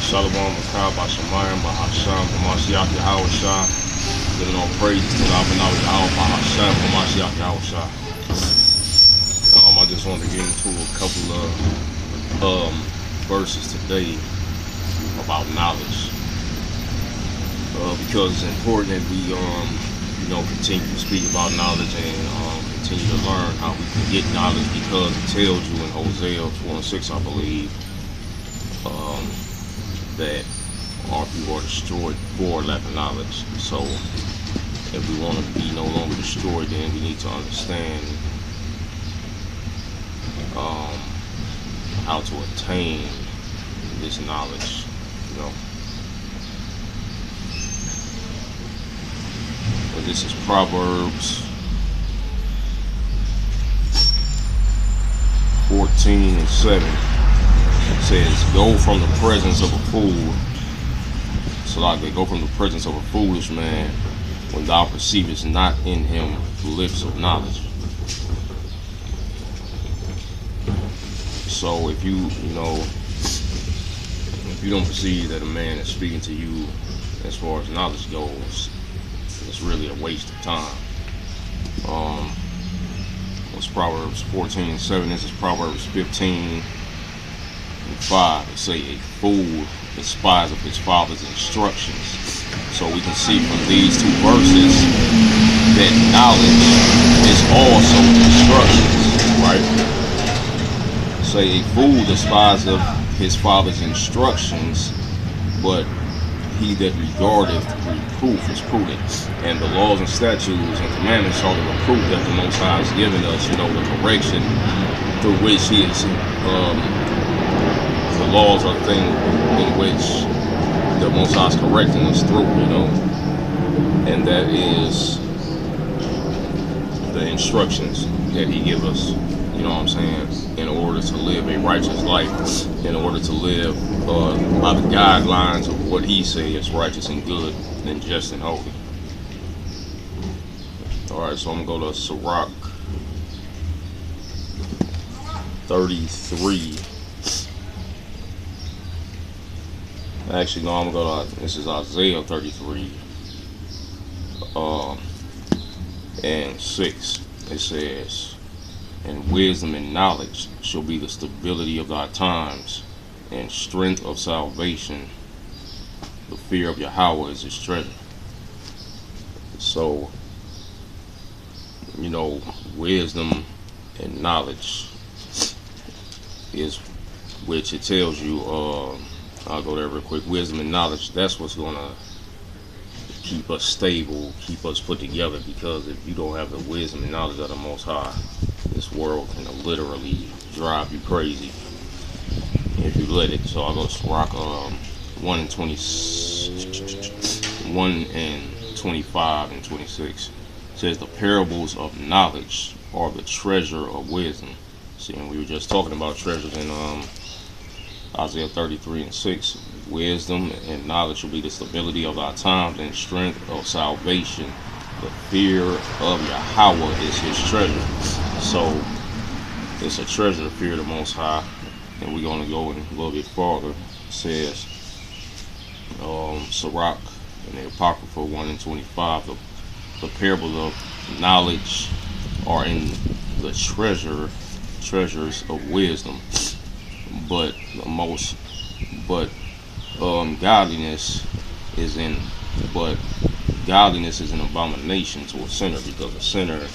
Shalom Makah Bashamayim Bahasham Bamashiach Yahawashah. Giving all praises to the Abinah Yahweh Bahasham Bamashiach Yahawashah. I just wanted to get into a couple of verses today about knowledge. Because it's important that we continue to speak about knowledge and continue to learn how we can get knowledge, because it tells you in Hosea 4:6, I believe, that our people are destroyed for lack of knowledge. So if we want to be no longer destroyed, then we need to understand how to attain this knowledge, But this is Proverbs 14:7. It says, go from the presence of a fool. So like they go from the presence of a foolish man when thou perceivest not in him lips of knowledge. So if you don't perceive that a man is speaking to you as far as knowledge goes, it's really a waste of time. It's Proverbs 14:7. This is Proverbs 15:5. It say, a fool despiseth his father's instructions. So we can see from these two verses that knowledge is also instructions, right? Say, a fool despiseth his father's instructions, but he that regardeth reproof is prudent. And the laws and statutes and commandments are the reproof that the Most High has given us, the correction through which he is, the laws are the thing in which the Most High is correcting us through, and that is the instructions that he gives us, in order to live a righteous life, in order to live by the guidelines of what he says is righteous and good and just and holy. Alright, so I'm going to go to Sirach 33. Actually, no, I'm going to go to, this is Isaiah 33 and 6. It says, and wisdom and knowledge shall be the stability of thy times, and strength of salvation. The fear of Yahweh is his treasure. So, wisdom and knowledge is, which it tells you, I'll go there real quick. Wisdom and knowledge, that's what's going to keep us stable, keep us put together, because if you don't have the wisdom and knowledge of the Most High, this world can literally drive you crazy if you let it. So I'll go to Sirach 1:25 and 26. It says, the parables of knowledge are the treasure of wisdom. See, and we were just talking about treasures in Isaiah 33:6. Wisdom and knowledge will be the stability of our times, and strength of salvation. The fear of Yahweh is his treasure. So it's a treasure to fear the Most High. And we're going to go in a little bit farther. It says, Sirach in the Apocrypha 1:25, the parables of knowledge are in the treasures of wisdom, but godliness is an abomination to a sinner, because a sinner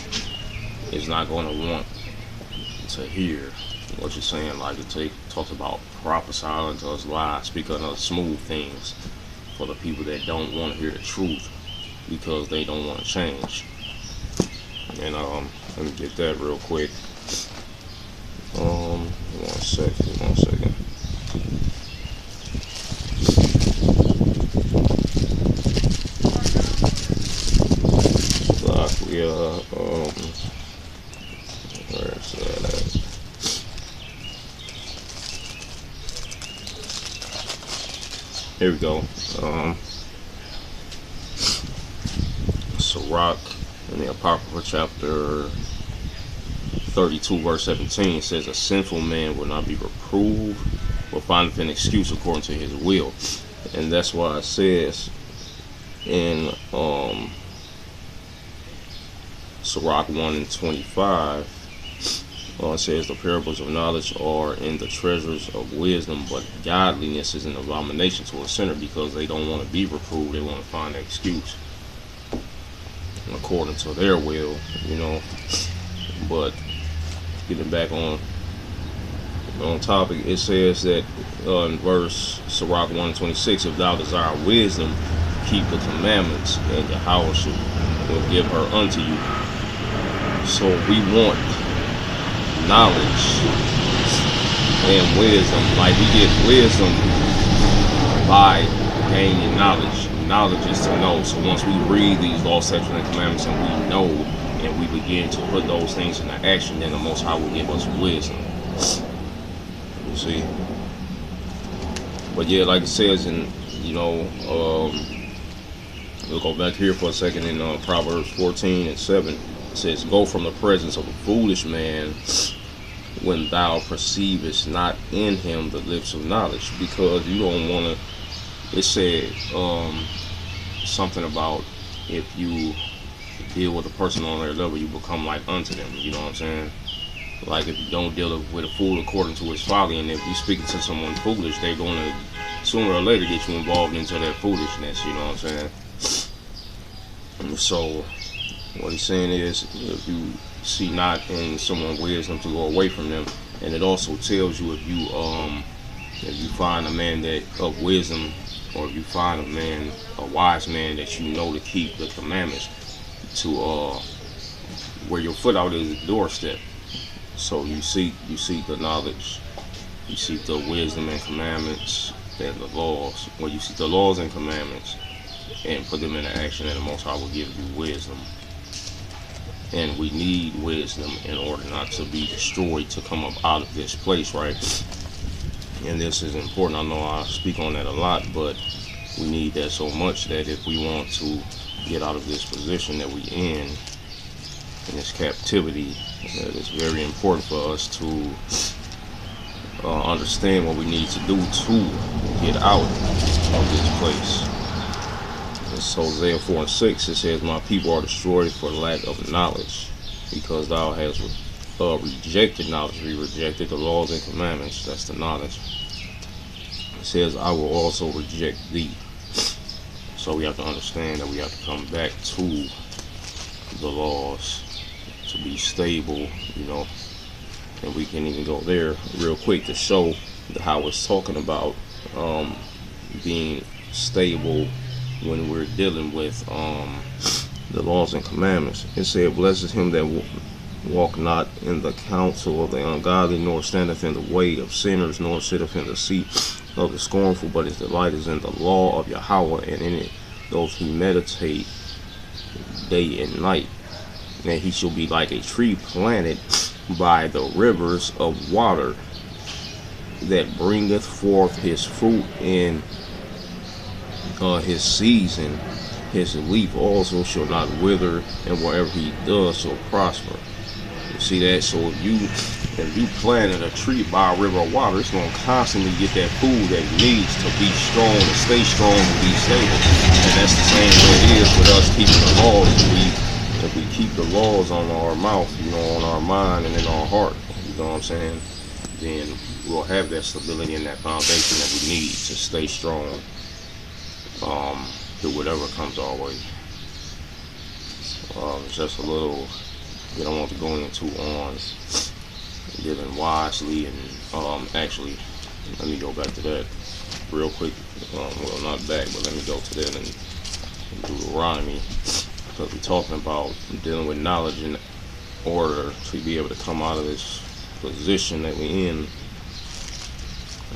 is not going to want to hear what you're saying. Like it talks about prophesying to us lies, speaking of smooth things for the people that don't want to hear the truth because they don't want to change. And let me get that real quick. One second. Where's that at? Here we go. Sirach in the Apocrypha chapter 32 verse 17 says, a sinful man will not be reproved, but findeth an excuse according to his will. And that's why it says in Sirach 1:25, it says the parables of knowledge are in the treasures of wisdom, but godliness is an abomination to a sinner, because they don't want to be reproved. They want to find an excuse according to their will, But getting back on topic, it says that in verse Sirach 1:26, if thou desire wisdom, keep the commandments, and Yahweh will give her unto you. So we want knowledge and wisdom. Like, we get wisdom by gaining knowledge. Knowledge is to know. So once we read these laws, statutes, and commandments, and we know, and we begin to put those things into action, then the Most High will give us wisdom. You see? But yeah, like it says in, we'll go back here for a second in Proverbs 14:7. It says, go from the presence of a foolish man when thou perceivest not in him the lips of knowledge, because you don't want to. It said something about if you deal with a person on their level, you become like unto them. You know what I'm saying? Like, if you don't deal with a fool according to his folly, and if you speaking to someone foolish, they're going to sooner or later get you involved into their foolishness. You know what I'm saying? And so what he's saying is, if you see not in someone wisdom, to go away from them. And it also tells you, if you find a man that of wisdom, or if you find a wise man that you know to keep the commandments, to where your foot out is the doorstep. So you seek the knowledge, you seek the wisdom and commandments and the laws. Well, you seek the laws and commandments and put them into action, and the Most High will give you wisdom. And we need wisdom in order not to be destroyed, to come up out of this place, right? And this is important. I know I speak on that a lot, but we need that so much that if we want to get out of this position that we in this captivity, that it's very important for us to understand what we need to do to get out of this place. It's Hosea 4:6. It says, my people are destroyed for lack of knowledge, because thou hast rejected knowledge. We rejected the laws and commandments. That's the knowledge. It says, I will also reject thee. So we have to understand that we have to come back to the laws to be stable, and we can even go there real quick to show how it's talking about being stable when we're dealing with the laws and commandments. It said, blessed him that walk not in the counsel of the ungodly, nor standeth in the way of sinners, nor sitteth in the seat of the scornful, but his delight is in the law of Yahweh, and in it doth he meditate day and night. And he shall be like a tree planted by the rivers of water, that bringeth forth his fruit in his season. His leaf also shall not wither, and whatever he does shall prosper. You see that? So if you planted a tree by a river of water, it's going to constantly get that food that it needs to be strong, to stay strong, and be stable. And that's the same way it is with us keeping the laws. If we keep the laws on our mouth, on our mind and in our heart, you know what I'm saying, then we'll have that stability and that foundation that we need to stay strong through whatever comes our way. It's just a little that I want to go into on living wisely, and actually, let me go back to that real quick. Well, not back, but let me go to that and Deuteronomy, because we're talking about dealing with knowledge in order to be able to come out of this position that we're in.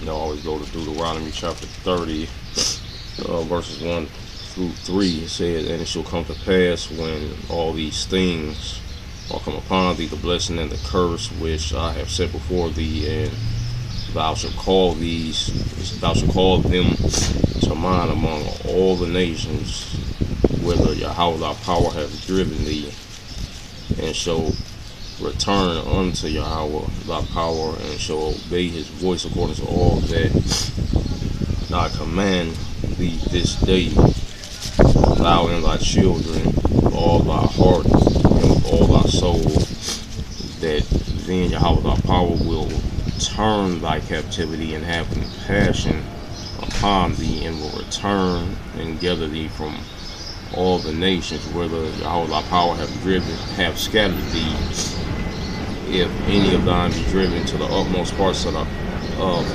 And I always go to Deuteronomy chapter 30, verses 1 through 3. It says, and it shall come to pass when all these things are come upon thee, the blessing and the curse which I have set before thee, and thou shalt call them to mind among all the nations whither Yahweh thy power hath driven thee, and shall return unto Yahweh thy power, and shall obey his voice according to all that I command thee this day, thou and thy children, with all thy heart and with all thy soul, that then Yahweh thy power will turn thy captivity and have compassion upon thee, and will return and gather thee from all the nations whither Yahweh thy power have scattered thee. If any of thine be driven to the utmost parts of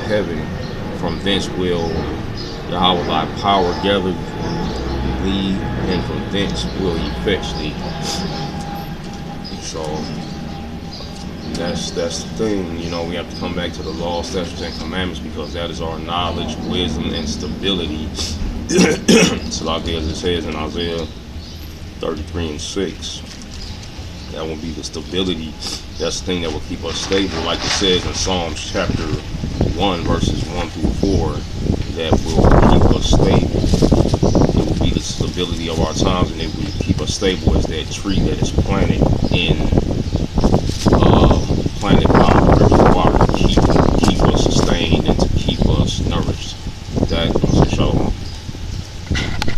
heaven, from thence will Yahweh thy power gather thee, and from thence will he fetch thee. So that's the thing, we have to come back to the law, statutes, and commandments, because that is our knowledge, wisdom, and stability. So like as it says in Isaiah 33:6, that will be the stability. That's the thing that will keep us stable, like it says in Psalms chapter 1 verses 1 through 4, that will keep us stable. It will be the stability of our times, and it will keep us stable as that tree that is planted in